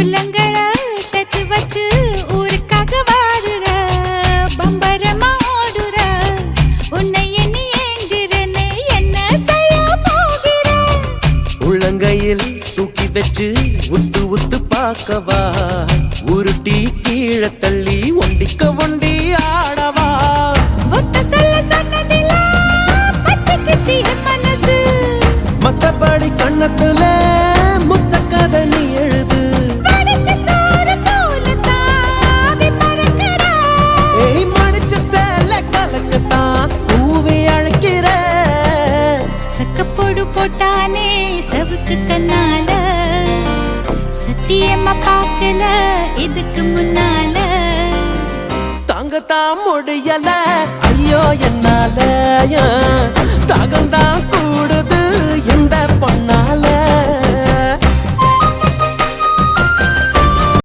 உள்ளங்கள சேர்த்து வச்சு ஊருக்காக வாடுற பம்பரமா ஓடுற உன்னை எண்ணி ஏங்குறேன்னு என்ன செய்ய போகிற உள்ளங்கையில் தூக்கி வச்சு உத்து உத்து பார்க்கவா உருட்டி கீழே தள்ளி ஒண்டிக்க ஒண்டி ஆடவா ஒத்த சொல்ல சொன்னதில்ல பத்திக்குச்சு என் மனசு மத்தபடி கண்ணத்துல முத்த கதை நீ எழுது படிச்ச சோறு போல தாவி பறக்கிற ஏய் மடிச்ச சேல கலக்கத்தான் பூவி அழைக்கிற சக்கப்போடு போட்டானே சவுக்கு கண்ணால சத்தியமா பார்க்கல இதுக்கு முன்னால தாங்கத்தான் முடியல ஐயோ என்னால தாகம்தான் கூடுது இந்த பொண்ணால